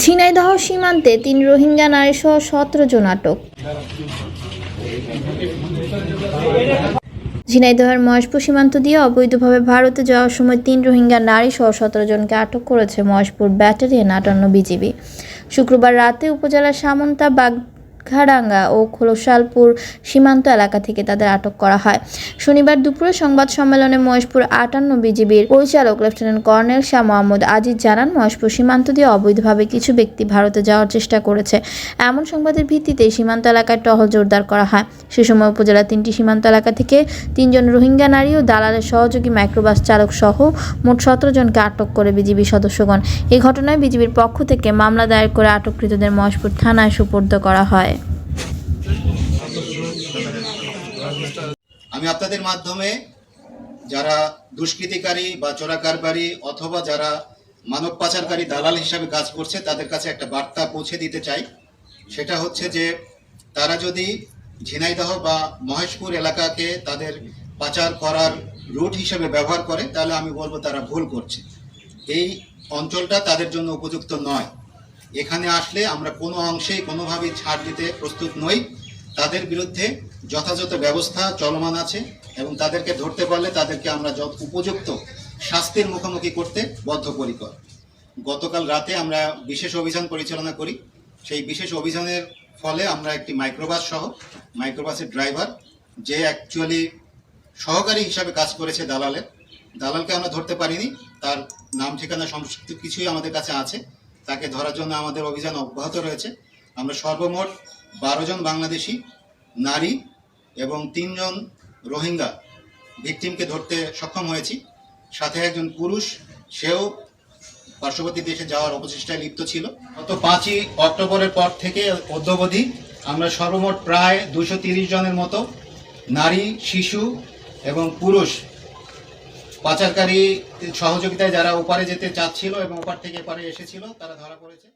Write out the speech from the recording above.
ঝিনাইদহ সীমান্তে ৩ রোহিঙ্গা নারীসহ ১৭ জন আটক। ঝিনাইদহের মহেশপুর সীমান্ত দিয়ে অবৈধভাবে ভারতে যাওয়ার সময় ৩ রোহিঙ্গা নারীসহ ১৭ জনকে আটক করেছে মহেশপুর ব্যাটালিয়ন ৫৮ বিজিবি। শুক্রবার রাতে উপজেলার সামন্তা বাঘাডাঙ্গা ও খোলসালপুর সীমান্ত এলাকা থেকে তাদের আটক করা হয়। শনিবার দুপুরে সংবাদ সম্মেলনে মহেশপুর ৫৮ বিজিবির পরিচালক লেফটেন্যান্ট কর্নেল শাহ মোহাম্মদ আজিজ জানান, মহেশপুর সীমান্ত দিয়ে অবৈধভাবে কিছু ব্যক্তি ভারতে যাওয়ার চেষ্টা করেছে। এমন সংবাদের ভিত্তিতে সীমান্ত এলাকায় টহল জোরদার করা হয়। সে সময় উপজেলার ৩টি সীমান্ত এলাকা থেকে ৩ জন রোহিঙ্গা নারী ও দালালের সহযোগী মাইক্রোবাস চালক সহ মোট ১৭ জনকে আটক করে বিজিবি সদস্যগণ। এই ঘটনায় বিজিবির পক্ষ থেকে মামলা দায়ের করে আটককৃতদের মহেশপুর থানায় সোপর্দ করা হয়। আমি আপনাদের মাধ্যমে যারা দুষ্কৃতিকারী বা চোরাকারবারি অথবা যারা মানব পাচারকারী দালাল হিসাবে কাজ করছে তাদের কাছে একটা বার্তা পৌঁছে দিতে চাই। সেটা হচ্ছে যে তারা যদি ঝিনাইদহ বা মহেশপুর এলাকাকে তাদের পাচার করার রুট হিসেবে ব্যবহার করে তাহলে আমি বলবো তারা ভুল করছে। এই অঞ্চলটা তাদের জন্য উপযুক্ত নয়। এখানে আসলে আমরা কোনো অংশেই কোনোভাবেই ছাড় দিতে প্রস্তুত নই। তাদের বিরুদ্ধে যথাযথ ব্যবস্থা চলমান আছে এবং তাদেরকে ধরতে পারলে তাদেরকে আমরা উপযুক্ত শাস্তির মুখোমুখি করতে বদ্ধপরিকর। গতকাল রাতে আমরা বিশেষ অভিযান পরিচালনা করি। সেই বিশেষ অভিযানের ফলে আমরা একটি মাইক্রোবাসের ড্রাইভার যে অ্যাকচুয়ালি সহকারী হিসাবে কাজ করেছে দালালকে আমরা ধরতে পারিনি। তার নাম ঠিকানা সমস্ত কিছুই আমাদের কাছে আছে। তাকে ধরার জন্য আমাদের অভিযান অব্যাহত রয়েছে। আমরা সর্বমোট 12 জন বাংলাদেশি নারী এবং 3 জন রোহিঙ্গা ভিকটিমকে ধরতে সক্ষম হয়েছি। সাথে একজন পুরুষ, সেও পার্শ্ববর্তী দেশে যাওয়ার অপচেষ্টায় লিপ্ত ছিল। গত 5ই অক্টোবরের পর থেকে অদ্যাবধি আমরা সর্বমোট প্রায় 230 জনের মতো নারী, শিশু এবং পুরুষ পাচারকারী সহযোগিতায় যারা ওপারে যেতে চাচ্ছিল এবং ওপার থেকে এপারে এসেছিল তারা ধরা পড়েছে।